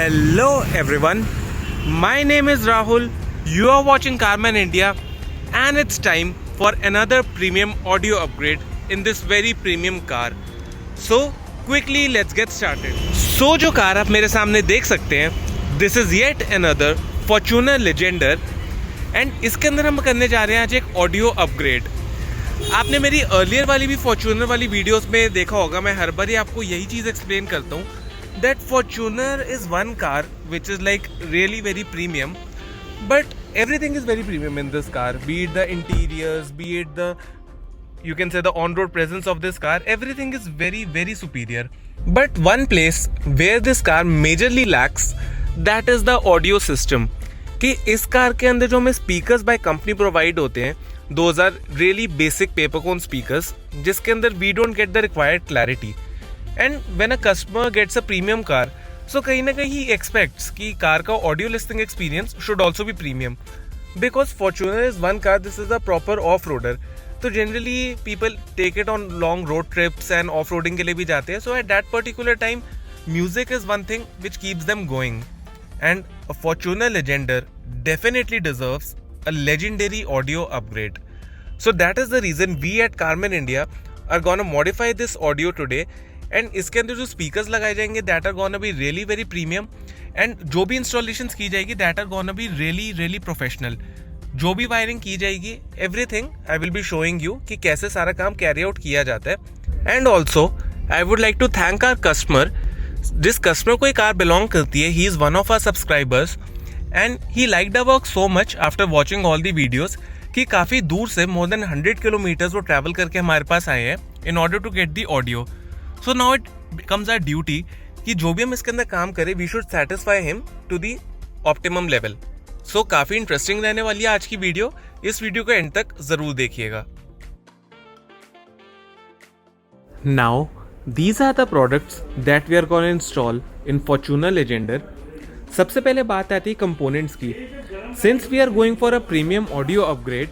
Hello everyone, my name is Rahul, you are watching Carman India and it's time for another premium audio upgrade in this very premium car. So quickly let's get started. So जो car आप मेरे सामने देख सकते हैं, this is yet another Fortuner Legender and इसके अंदर हम करने जा रहे हैं आज एक ऑडियो अपग्रेड. आपने मेरी अर्लियर वाली भी फॉर्च्यूनर वाली वीडियोस में देखा होगा, मैं हर बार ही आपको यही चीज़ एक्सप्लेन करता हूँ that Fortuner is one car which is like really very premium, but everything is very premium in this car, be it the interiors, be it the, you can say, the on-road presence of this car. Everything is very superior, but one place where this car majorly lacks, that is the audio system. कि इस car के अंदर जो हमें speakers by company provide होते हैं, those are really basic paper cone speakers, जिसके अंदर we don't get the required clarity. And when a customer gets a premium car, so कहीं ना कहीं ही एक्सपेक्ट्स कि कार का audio listing experience should also be premium, because Fortuner is one car, this is a proper off roader. तो generally people take it on long road trips and off roading के लिए भी जाते हैं. सो at that particular time music is one thing which keeps them going, and a Fortuner Legender definitely deserves a legendary audio upgrade. So that is the reason we at Carman India are gonna modify this audio today, and इसके अंदर जो speakers लगाए जाएंगे that are gonna be really very premium, and जो भी installations की जाएगी that are gonna be really professional. जो भी वायरिंग की जाएगी, everything I will be showing you कि कैसे सारा काम carry out किया जाता है. And also I would like to thank our customer. जिस कस्टमर को ये कार बिलोंग करती है, he is one of our subscribers. And he liked our work so much after watching all the videos कि काफ़ी दूर से more than 100 kilometers वो ट्रैवल करके हमारे पास आए हैं in order to get the audio. So now it becomes our duty कि जो भी हम इसके अंदर काम करें, we should satisfy him to the optimum level. So काफ़ी इंटरेस्टिंग रहने वाली है आज की वीडियो, इस वीडियो को एंड तक ज़रूर देखिएगा. Now these are the products that we are going to install in Fortuner Legender. सबसे पहले बात आती है कंपोनेंट्स की. Since we are going for a premium audio upgrade,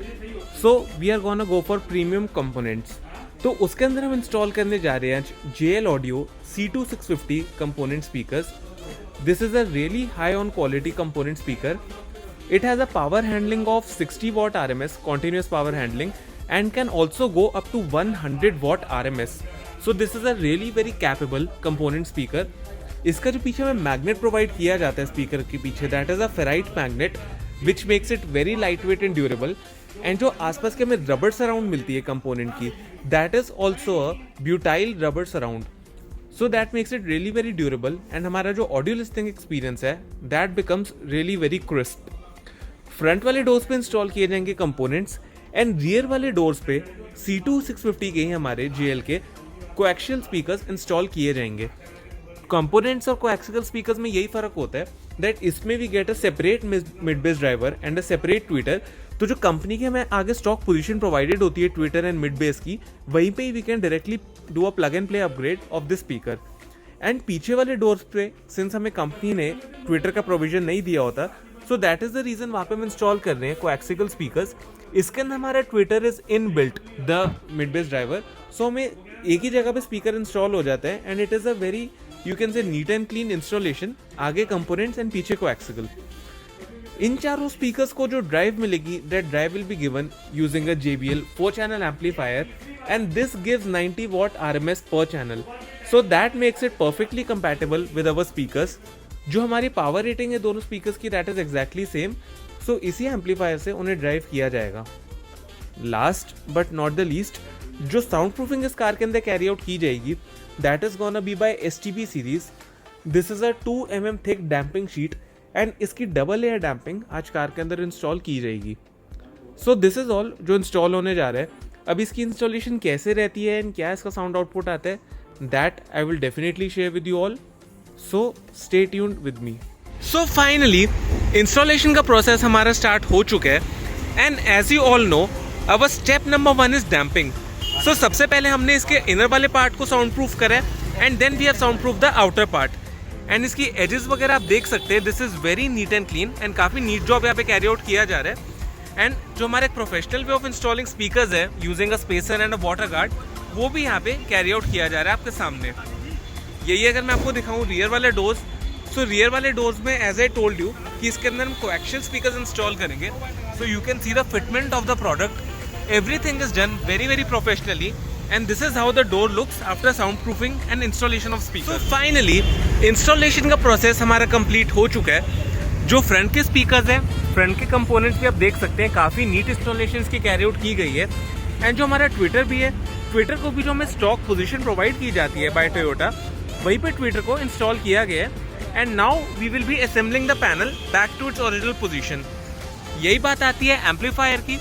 so we are gonna go for premium components. तो उसके अंदर हम इंस्टॉल करने जा रहे हैं JL audio C2650 component speakers. This is a really high on quality component speaker. It has a power handling of 60 watt RMS continuous power handling and can also go up to 100 watt RMS. So this is a really very capable component speaker. इसका जो पीछे में magnet provide किया जाता है speaker के पीछे, that is a ferrite magnet which makes it very light weight and durable. And जो आसपास के हमें रबर सराउंड मिलती है कंपोनेंट की, that is also a butyl rubber surround. So that makes it really very durable, and हमारा जो audio listing experience है that becomes really very crisp. Front वाले डोर्स पे इंस्टॉल किए जाएंगे कंपोनेंट्स, एंड रियर वाले डोर्स पे C2650 के ही हमारे JL के कोएक्शियल स्पीकर्स इंस्टॉल किए जाएंगे. कंपोनेंट्स और कोएक्सियल स्पीकर्स में यही फर्क होता है दैट इसमें we get a separate mid bass driver and a separate tweeter. तो जो कंपनी के हमें आगे स्टॉक पोजीशन प्रोवाइडेड होती है ट्विटर एंड मिड बेस की, वहीं पे ही we can directly do a plug and play upgrade of this speaker. And पीछे वाले डोर्स पे सिंस हमें कंपनी ने ट्विटर का प्रोविजन नहीं दिया होता, so that is the reason वहाँ पे हम इंस्टॉल कर रहे हैं कोएक्सियल स्पीकर्स. इसके अंदर हमारा tweeter is in built the mid bass driver, so हमें एक ही जगह पे स्पीकर इंस्टॉल हो जाता है, and it is a very, you can say, neat and clean installation. आगे components and पीछे coaxial. इन चारों speakers को जो drive मिलेगी, that drive will be given using a JBL 4-channel amplifier, and this gives 90 watt RMS per channel. So that makes it perfectly compatible with our speakers. जो हमारी power rating है दोनों speakers की, that is exactly same. So इसी amplifier से उन्हें drive किया जाएगा. Last but not the least, जो soundproofing इस कार के अंदर carry out की जाएगी, that is gonna be by STB series. This is a 2 mm thick damping sheet, and इसकी डबल लेयर डैम्पिंग आज कार के अंदर इंस्टॉल की जाएगी. So this is all जो इंस्टॉल होने जा रहा है. अब इसकी इंस्टॉलेशन कैसे रहती है एंड क्या इसका साउंड आउटपुट आता है, that I will definitely share with you all. So stay tuned with me. So finally installation का प्रोसेस हमारा स्टार्ट हो चुका है, and as you all know our step number 1 is damping. So सबसे पहले हमने इसके इनर वाले पार्ट को साउंड प्रूफ करा है, and then we have sound proof the outer part. And इसकी एजेस वगैरह आप देख सकते हैं, this is very neat and clean, and काफ़ी नीट जॉब यहाँ पे कैरी आउट किया जा रहा है. एंड जो हमारे professional way of installing speakers है using a spacer and a water guard, वो भी यहाँ पे कैरी आउट किया जा रहा है आपके सामने. यही अगर मैं आपको दिखाऊँ रियर वाले डोर्स, सो रियर वाले डोर्स में एज आई टोल्ड यू कि इसके अंदर हम कोएक्शियल स्पीकर्स इंस्टॉल करेंगे. सो you can see the fitment of the product. Everything is done very very professionally and this is how the door looks after soundproofing and installation of speakers. So finally installation का process हमारा complete हो चुका है. जो front के speakers हैं, front के components भी आप देख सकते हैं, काफ़ी neat installations की carry out की गई है. and जो हमारा Twitter भी है, Twitter को भी जो हमें stock position provide की जाती है by Toyota, वहीं पे Twitter को install किया गया है. and now we will be assembling the panel back to its original position. यही बात आती है एम्पलीफायर की.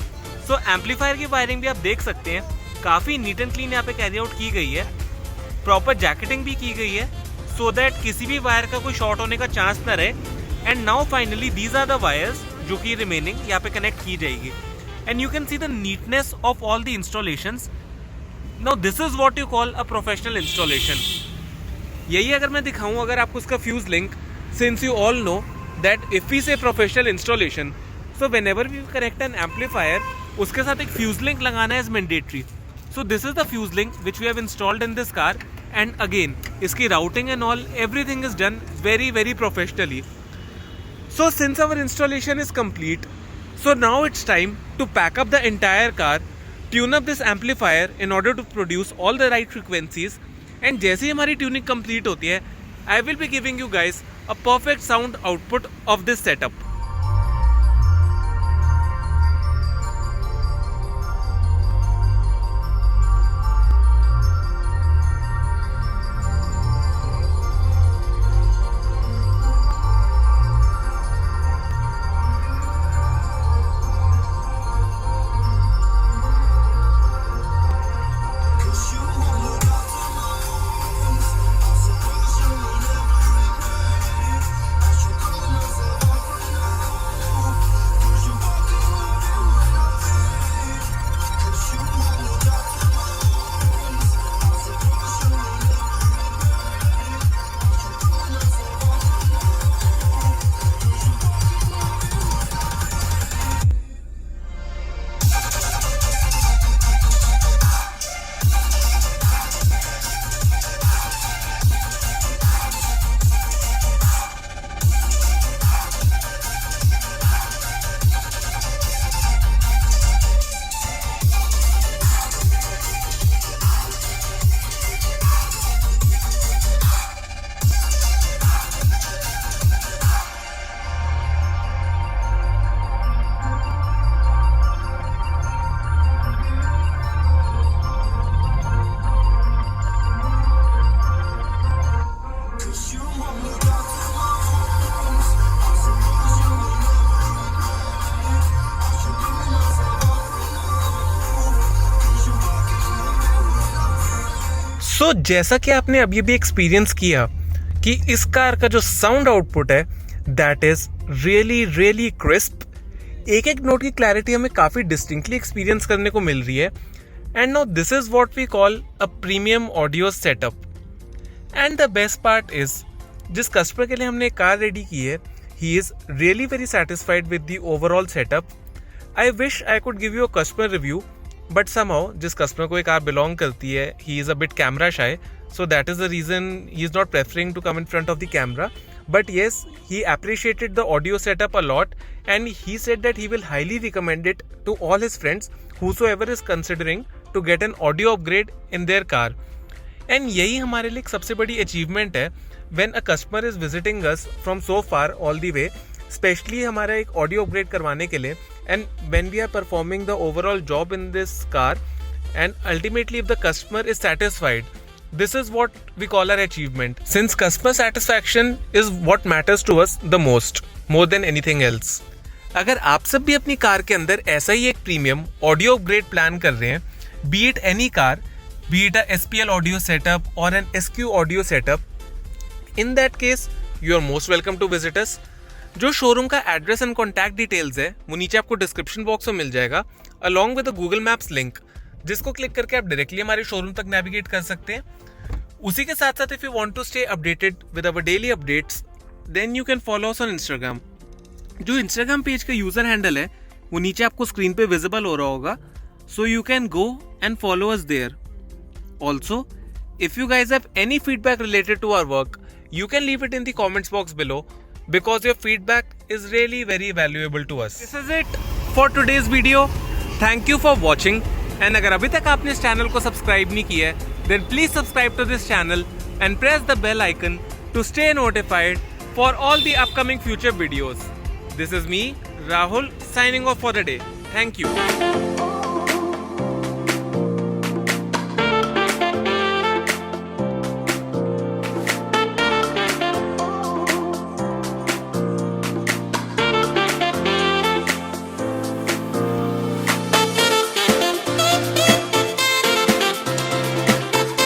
सो एम्पलीफायर की वायरिंग भी आप देख सकते हैं, काफ़ी नीट एंड क्लीन यहाँ पे कैरी आउट की गई है. प्रॉपर जैकेटिंग भी की गई है सो दैट किसी भी वायर का कोई शॉर्ट होने का चांस ना रहे. And now finally these are the wires जो कि रिमेनिंग यहाँ पे कनेक्ट की जाएगी. And you can see the neatness of all the installations. Now this is what you call a professional installation. यही अगर मैं दिखाऊं अगर आपको उसका fuse link, since you all know that if we say professional installation, so whenever we connect an amplifier उसके साथ एक फ्यूज लिंक लगाना is mandatory. So this is the fuse link which we have installed in this car, and again इसकी routing and all everything is done very very professionally. So since our installation is complete, so now it's time to pack up the entire car, tune up this amplifier in order to produce all the right frequencies, and जैसे ही हमारी tuning complete होती है I will be giving you guys a perfect sound output of this setup. सो जैसा कि आपने अभी भी experience किया कि इस कार का जो साउंड आउटपुट है that is really really crisp. एक एक नोट की क्लैरिटी हमें काफ़ी डिस्टिंक्टली एक्सपीरियंस करने को मिल रही है. And now this is what we call a premium audio setup. And the best part is जिस कस्टमर के लिए हमने कार रेडी की है he is really very satisfied with the overall setup. I wish I could give you a customer review, but somehow जिस customer को एक car belong करती है he is a bit camera shy, so that is the reason he is not preferring to come in front of the camera. But yes, he appreciated the audio setup a lot, and he said that he will highly recommend it to all his friends whosoever is considering to get an audio upgrade in their car. And यही हमारे लिए एक सबसे बड़ी achievement है when a customer is visiting us from so far all the way, especially हमारा एक audio upgrade करवाने के लिए, and when we are performing the overall job in this car, and ultimately if the customer is satisfied, this is what we call our achievement, since customer satisfaction is what matters to us the most, more than anything else. अगर आप सब भी अपनी car के अंदर ऐसा ही एक premium audio upgrade plan कर रहे हैं, be it any car, be it a SPL audio setup or an SQ audio setup, in that case you are most welcome to visit us. जो शोरूम का address and contact details है वो नीचे आपको description box में मिल जाएगा, along with Google maps link, जिसको click करके आप डायरेक्टली हमारे शोरूम तक नेविगेट कर सकते हैं. उसी के साथ साथ if you want to stay updated with our daily updates then you can follow us on Instagram. जो इंस्टाग्राम पेज का यूजर हैंडल है वो नीचे आपको स्क्रीन पे विजिबल हो रहा होगा, so you can go and follow us there. Also if you guys have any feedback related to our work, you can leave it in the comments box below because your feedback is really very valuable to us. This is it for today's video. Thank you for watching. And अगर अभी तक आपने इस channel को subscribe नहीं किया है, then please subscribe to this channel and press the bell icon to stay notified for all the upcoming future videos. This is me, Rahul, signing off for the day. Thank you.